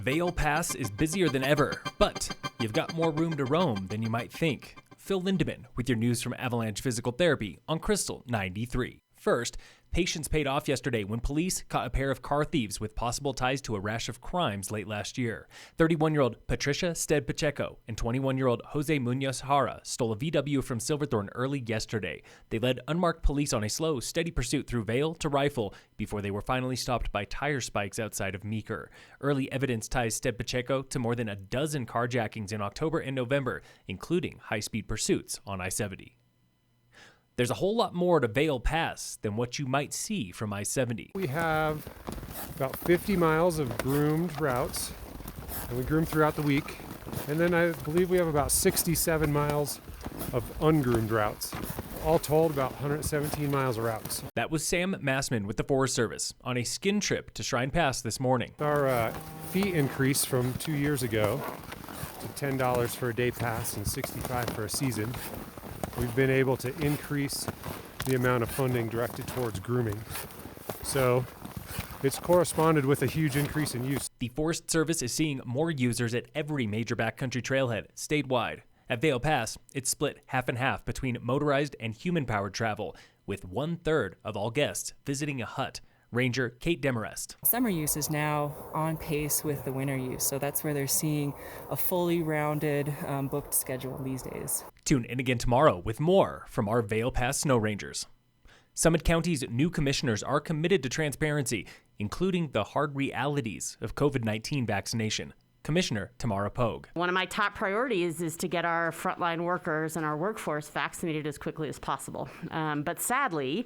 Vail Pass is busier than ever, but you've got more room to roam than you might think. Phil Lindeman with your news from Avalanche Physical Therapy on Krystal 93. First, patience paid off yesterday when police caught a pair of car thieves with possible ties to a rash of crimes late last year. 31-year-old Patricia Stead Pacheco and 21-year-old Jose Munoz Jara stole a VW from Silverthorne early yesterday. They led unmarked police on a slow, steady pursuit through Vail to Rifle before they were finally stopped by tire spikes outside of Meeker. Early evidence ties Stead Pacheco to more than a dozen carjackings in October and November, including high-speed pursuits on I-70. There's a whole lot more to Vail Pass than what you might see from I-70. We have about 50 miles of groomed routes, and we groom throughout the week. And then I believe we have about 67 miles of ungroomed routes. All told, about 117 miles of routes. That was Sam Massman with the Forest Service on a skin trip to Shrine Pass this morning. Our fee increase from 2 years ago to $10 for a day pass and $65 for a season. We've been able to increase the amount of funding directed towards grooming. So it's corresponded with a huge increase in use. The Forest Service is seeing more users at every major backcountry trailhead statewide. At Vail Pass, it's split half and half between motorized and human-powered travel, with 1/3 of all guests visiting a hut. Ranger Kate Demarest. Summer use is now on pace with the winter use, so that's where they're seeing a fully rounded booked schedule these days. Tune in again tomorrow with more from our Vail Pass Snow Rangers. Summit County's new commissioners are committed to transparency, including the hard realities of COVID-19 vaccination. Commissioner Tamara Pogue. One of my top priorities is to get our frontline workers and our workforce vaccinated as quickly as possible. But sadly,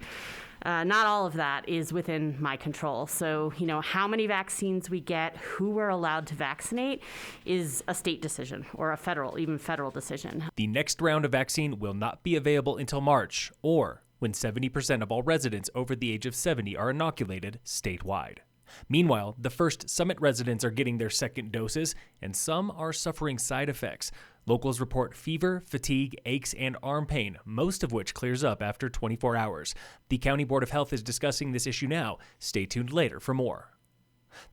not all of that is within my control. So, how many vaccines we get, who we're allowed to vaccinate is a state decision or a federal decision. The next round of vaccine will not be available until March, or when 70% of all residents over the age of 70 are inoculated statewide. Meanwhile, the first Summit residents are getting their second doses, and some are suffering side effects. Locals report fever, fatigue, aches, and arm pain, most of which clears up after 24 hours. The County Board of Health is discussing this issue now. Stay tuned later for more.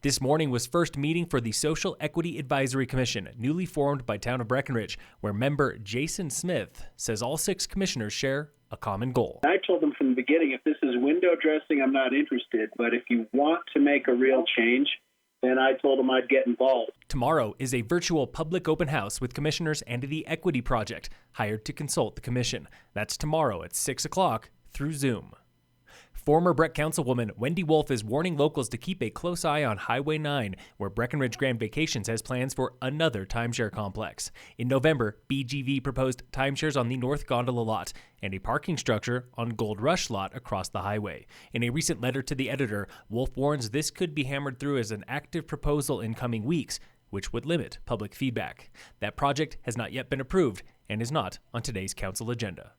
This morning was first meeting for the Social Equity Advisory Commission, newly formed by Town of Breckenridge, where member Jason Smith says all 6 commissioners share a common goal. I told them from the beginning, if this is window dressing, I'm not interested. But if you want to make a real change, then I told them I'd get involved. Tomorrow is a virtual public open house with commissioners and the Equity Project, hired to consult the commission. That's tomorrow at 6 o'clock through Zoom. Former Breck Councilwoman Wendy Wolf is warning locals to keep a close eye on Highway 9, where Breck Grand Vacations has plans for another timeshare complex. In November, BGV proposed timeshares on the North Gondola lot and a parking structure on Gold Rush lot across the highway. In a recent letter to the editor, Wolf warns this could be hammered through as an active proposal in coming weeks, which would limit public feedback. That project has not yet been approved and is not on today's council agenda.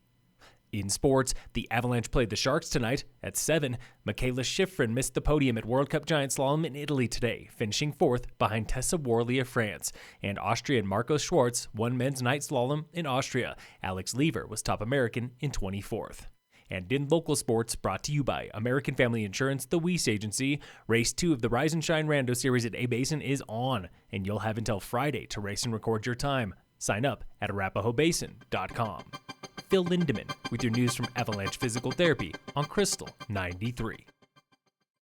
In sports, the Avalanche played the Sharks tonight at 7. Michaela Schifrin missed the podium at World Cup Giant Slalom in Italy today, finishing 4th behind Tessa Worley of France. And Austrian Marcos Schwartz won men's night slalom in Austria. Alex Lever was top American in 24th. And in local sports, brought to you by American Family Insurance, the Weiss Agency, Race 2 of the Rise and Shine Rando Series at A-Basin is on, and you'll have until Friday to race and record your time. Sign up at arapahoebasin.com. Phil Lindeman with your news from Avalanche Physical Therapy on Krystal 93.